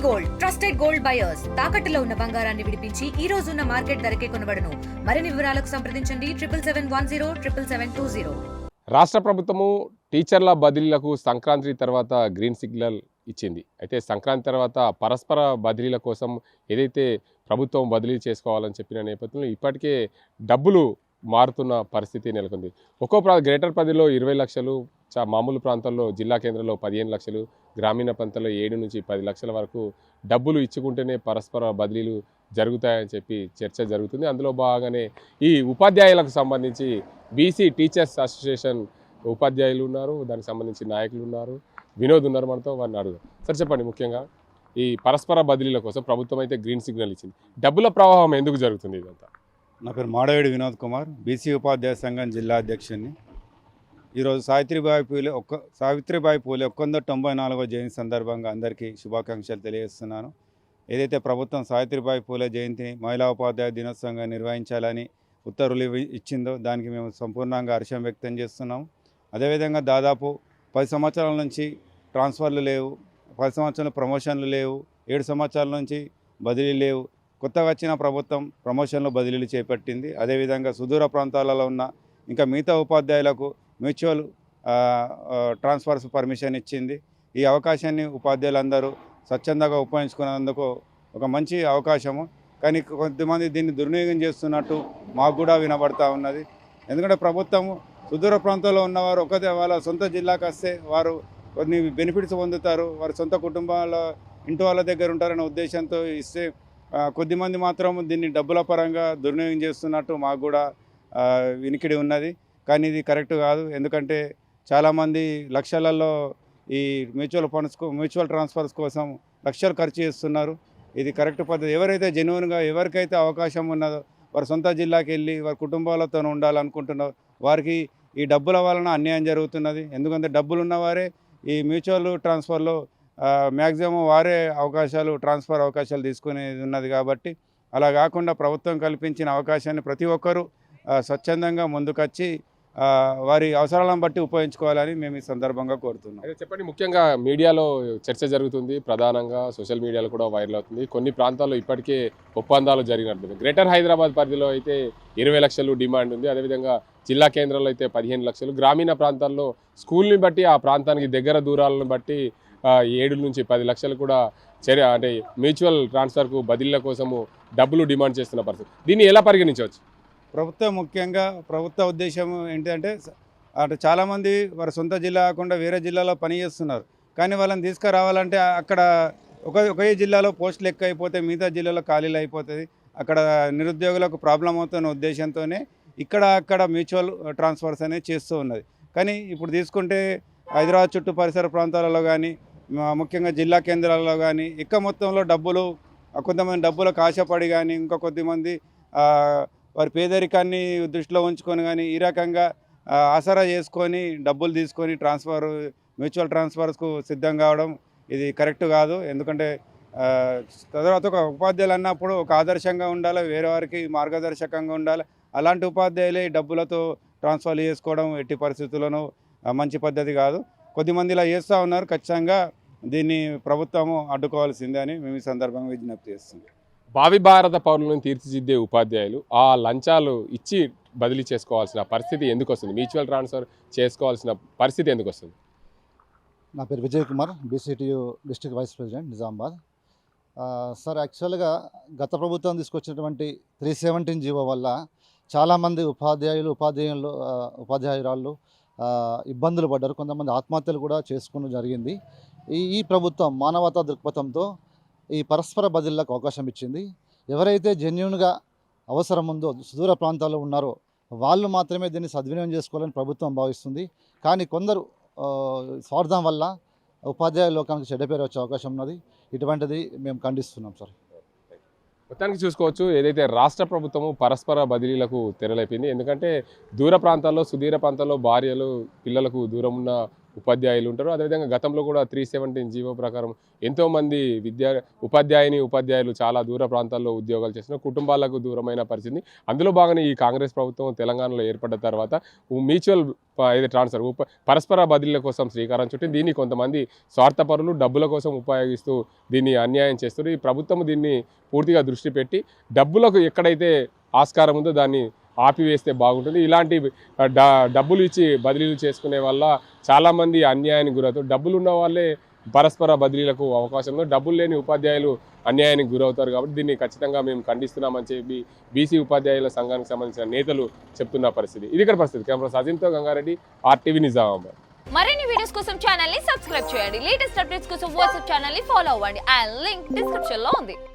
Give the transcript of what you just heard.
Gold trusted gold buyers తాకట్టులో ఉన్న బంగారాన్ని విడిపించి ఈ రోజు ఉన్న మార్కెట్ ధరకే కొనబడును. మరిన్ని వివరాలకు సంప్రదించండి 7771077720. రాష్ట్ర ప్రభుత్వము టీచర్ల బదిలీలకు సంక్రాంతి తర్వాత గ్రీన్ సిగ్నల్ ఇచ్చింది. అయితే సంక్రాంతి తర్వాత పరస్పర బదిలీల కోసం ఏదైతే ప్రభుత్వం బదిలీ చేసుకోవాలని చెప్పిన నేపథ్యంలో ఇప్పటికే డబ్బులు మారుతున్న పరిస్థితి నెలకొంది. గ్రేటర్ పరిధిలో 20 లక్షలు, మామూలు ప్రాంతాల్లో జిల్లా కేంద్రంలో 15 లక్షలు, గ్రామీణ ప్రాంతాల్లో 7 నుంచి 10 లక్షల వరకు డబ్బులు ఇచ్చుకుంటేనే పరస్పర బదిలీలు జరుగుతాయని చెప్పి చర్చ జరుగుతుంది. అందులో భాగంగానే ఈ ఉపాధ్యాయులకు సంబంధించి బీసీ టీచర్స్ అసోసియేషన్ ఉపాధ్యాయులు ఉన్నారు, దానికి సంబంధించి నాయకులు ఉన్నారు, వినోద్ ఉన్నారు, మనతో వారిని అడుగుదాం. సార్ చెప్పండి, ముఖ్యంగా ఈ పరస్పర బదిలీల కోసం ప్రభుత్వం అయితే గ్రీన్ సిగ్నల్ ఇచ్చింది. డబ్బుల ప్రవాహం ఎందుకు జరుగుతుంది ఇదంతా? నా పేరు మాడవేడి వినోద్ కుమార్, బీసీ ఉపాధ్యాయ సంఘం జిల్లా అధ్యక్షుడిని. ఈరోజు సావిత్రిబాయి పూలే 194వ జయంతి సందర్భంగా అందరికీ శుభాకాంక్షలు తెలియజేస్తున్నాను. ఏదైతే ప్రభుత్వం సావిత్రిబాయి పూలే జయంతిని మహిళా ఉపాధ్యాయ దినోత్సవంగా నిర్వహించాలని ఉత్తర్వులు ఇచ్చిందో దానికి మేము సంపూర్ణంగా హర్షం వ్యక్తం చేస్తున్నాము. అదేవిధంగా దాదాపు 10 సంవత్సరాల నుంచి ట్రాన్స్ఫర్లు లేవు, 10 సంవత్సరాల ప్రమోషన్లు లేవు, 7 సంవత్సరాల నుంచి బదిలీ లేవు. కొత్తగా వచ్చిన ప్రభుత్వం ప్రమోషన్లు బదిలీలు చేపట్టింది. అదేవిధంగా సుదూర ప్రాంతాలలో ఉన్న ఇంకా మిగతా ఉపాధ్యాయులకు మ్యూచువల్ ట్రాన్స్ఫర్స్ పర్మిషన్ ఇచ్చింది. ఈ అవకాశాన్ని ఉపాధ్యాయులందరూ స్వచ్ఛందంగా ఉపయోగించుకున్నందుకు ఒక మంచి అవకాశము. కానీ కొంతమంది దీన్ని దుర్వినియోగం చేస్తున్నట్టు మాకు కూడా వినబడతా ఉన్నది. ఎందుకంటే ప్రభుత్వము సుదూర ప్రాంతాల్లో ఉన్నవారు వాళ్ళ సొంత జిల్లాకు వస్తే వారు కొన్ని బెనిఫిట్స్ పొందుతారు, వారి సొంత కుటుంబాల ఇంటి వాళ్ళ దగ్గర ఉంటారనే ఉద్దేశంతో ఇస్తే కొద్దిమంది మాత్రం దీన్ని డబ్బుల పరంగా దుర్వినియోగం చేస్తున్నట్టు మాకు కూడా వినికిడి ఉన్నది. కానీ ఇది కరెక్ట్ కాదు. ఎందుకంటే చాలామంది లక్షలలో ఈ మ్యూచువల్ ట్రాన్స్ఫర్స్ కోసం లక్షలు ఖర్చు చేస్తున్నారు. ఇది కరెక్ట్ పద్ధతి. ఎవరైతే జెన్యున్గా ఎవరికైతే అవకాశం ఉన్నదో వారి సొంత జిల్లాకి వెళ్ళి వారి కుటుంబాలతో ఉండాలనుకుంటున్నారో వారికి ఈ డబ్బుల వలన అన్యాయం జరుగుతున్నది. ఎందుకంటే డబ్బులు ఉన్నవారే ఈ మ్యూచువల్ ట్రాన్స్ఫర్లో మ్యాక్సిమం వారే ట్రాన్స్ఫర్ అవకాశాలు తీసుకునేది ఉన్నది. కాబట్టి అలా కాకుండా ప్రభుత్వం కల్పించిన అవకాశాన్ని ప్రతి ఒక్కరూ స్వచ్ఛందంగా ముందుకొచ్చి వారి అవసరాలను బట్టి ఉపయోగించుకోవాలని మేము ఈ సందర్భంగా కోరుతున్నాం. అయితే చెప్పండి, ముఖ్యంగా మీడియాలో చర్చ జరుగుతుంది, ప్రధానంగా సోషల్ మీడియాలో కూడా వైరల్ అవుతుంది. కొన్ని ప్రాంతాల్లో ఇప్పటికే ఒప్పందాలు జరిగినట్టుంది. గ్రేటర్ హైదరాబాద్ పరిధిలో అయితే 20 లక్షలు డిమాండ్ ఉంది. అదేవిధంగా జిల్లా కేంద్రంలో అయితే 15 లక్షలు, గ్రామీణ ప్రాంతాల్లో స్కూల్ని బట్టి ఆ ప్రాంతానికి దగ్గర దూరాలను బట్టి 7 నుంచి 10 లక్షలు కూడా అంటే మ్యూచువల్ ట్రాన్స్ఫర్కు బదిలీల కోసము డబ్బులు డిమాండ్ చేస్తున్న పరిస్థితి. దీన్ని ఎలా పరిగణించవచ్చు? ప్రభుత్వ ఉద్దేశం ఏంటంటే అటు చాలామంది వారి సొంత జిల్లా కాకుండా వేరే జిల్లాలో పని చేస్తున్నారు. కానీ వాళ్ళని తీసుకురావాలంటే అక్కడ ఒకే జిల్లాలో పోస్టులు ఎక్కువ అయిపోతే మిగతా జిల్లాలో ఖాళీలు అయిపోతుంది. అక్కడ నిరుద్యోగులకు ప్రాబ్లం అవుతున్న ఉద్దేశంతోనే అక్కడ మ్యూచువల్ ట్రాన్స్ఫర్స్ అనేది చేస్తూ ఉన్నది. కానీ ఇప్పుడు తీసుకుంటే హైదరాబాద్ చుట్టూ పరిసర ప్రాంతాలలో కానీ ముఖ్యంగా జిల్లా కేంద్రాలలో కానీ ఎక్కువ మొత్తంలో కొంతమంది డబ్బులకు ఆశపడి కానీ ఇంకా కొద్దిమంది వారి పేదరికాన్ని దృష్టిలో ఉంచుకొని కానీ ఈ రకంగా ఆసరా చేసుకొని డబ్బులు తీసుకొని మ్యూచువల్ ట్రాన్స్ఫర్స్కు సిద్ధం కావడం ఇది కరెక్ట్ కాదు. ఎందుకంటే తర్వాత ఒక ఉపాధ్యాయులు అన్నప్పుడు ఒక ఆదర్శంగా ఉండాలి, వేరే వారికి మార్గదర్శకంగా ఉండాలి. అలాంటి ఉపాధ్యాయులే డబ్బులతో ట్రాన్స్ఫర్ చేసుకోవడం ఎట్టి పరిస్థితుల్లోనూ మంచి పద్ధతి కాదు. కొద్దిమంది ఇలా చేస్తూ ఉన్నారు. ఖచ్చితంగా దీన్ని ప్రభుత్వము అడ్డుకోవాల్సిందే అని మేము ఈ సందర్భంగా విజ్ఞప్తి చేస్తున్నాం. భావి భారత పౌరులను తీర్చిదిద్దే ఉపాధ్యాయులు ఆ లంచాలు ఇచ్చి బదిలీ చేసుకోవాల్సిన పరిస్థితి ఎందుకు వస్తుంది? మ్యూచువల్ ట్రాన్స్ఫర్ చేసుకోవాల్సిన పరిస్థితి ఎందుకు వస్తుంది? నా పేరు Vijay Kumar, BCTU district vice president, Nizamabad. Sir, యాక్చువల్గా గత ప్రభుత్వం తీసుకొచ్చినటువంటి 317 జీవో వల్ల చాలామంది ఉపాధ్యాయురాళ్ళు ఇబ్బందులు పడ్డారు. కొంతమంది ఆత్మహత్యలు కూడా చేసుకోవడం జరిగింది. ఈ ప్రభుత్వం మానవతా దృక్పథంతో ఈ పరస్పర బదిలీలకు అవకాశం ఇచ్చింది. ఎవరైతే జెన్యున్గా అవసరం ఉందో సుదూర ప్రాంతాల్లో ఉన్నారో వాళ్ళు మాత్రమే దీన్ని సద్వినియోగం చేసుకోవాలని ప్రభుత్వం భావిస్తుంది. కానీ కొందరు స్వార్థం వల్ల ఉపాధ్యాయ లోకానికి చెడ్డ పేరు వచ్చే అవకాశం ఉన్నది. ఇటువంటిది మేము ఖండిస్తున్నాం సార్. మొత్తానికి చూసుకోవచ్చు, ఏదైతే రాష్ట్ర ప్రభుత్వము పరస్పర బదిలీలకు తెరలేపింది. ఎందుకంటే దూర ప్రాంతాల్లో, సుదూర ప్రాంతాల్లో భార్యలు, పిల్లలకు దూరం ఉన్న ఉపాధ్యాయులు ఉంటారు. అదేవిధంగా గతంలో కూడా 317 జీవో ప్రకారం ఎంతోమంది ఉపాధ్యాయులు చాలా దూర ప్రాంతాల్లో ఉద్యోగాలు చేసిన కుటుంబాలకు దూరమైన పరిస్థితి. అందులో భాగంగా ఈ కాంగ్రెస్ ప్రభుత్వం తెలంగాణలో ఏర్పడ్డ తర్వాత మ్యూచువల్ ట్రాన్స్ఫర్ పరస్పర బదిలీల కోసం శ్రీకారం చుట్టి దీన్ని కొంతమంది స్వార్థపరులు డబ్బుల కోసం ఉపయోగిస్తూ దీన్ని అన్యాయం చేస్తారు. ఈ ప్రభుత్వం దీన్ని పూర్తిగా దృష్టి పెట్టి డబ్బులకు ఎక్కడైతే ఆస్కారం ఉందో దాన్ని ఆపివేస్తే బాగుంటుంది. ఇలాంటి డబ్బులు ఇచ్చి బదిలీలు చేసుకునే వల్ల చాలామంది అన్యాయానికి గురవుతారు. డబ్బులు ఉన్న వాళ్ళే పరస్పర బదిలీలకు అవకాశం ఉంది. డబ్బులు లేని ఉపాధ్యాయులు అన్యాయానికి గురవుతారు. కాబట్టి దీన్ని ఖచ్చితంగా మేము ఖండిస్తున్నామని చెప్పి బీసీ ఉపాధ్యాయుల సంఘానికి సంబంధించిన నేతలు చెప్తున్న పరిస్థితి. ఇది ఇక్కడ పరిస్థితి. కెమెరా సజిన్తో గంగారెడ్డి, RTV నిజామాబాద్. మరిన్ని వీడియోస్ కోసం ఛానల్ ని సబ్స్క్రైబ్ చేయండి. లేటెస్ట్ అప్డేట్స్ కోసం వాట్సాప్ ఛానల్ ని ఫాలో అవ్వండి. అండ్ లింక్ డిస్క్రిప్షన్ లో ఉంది.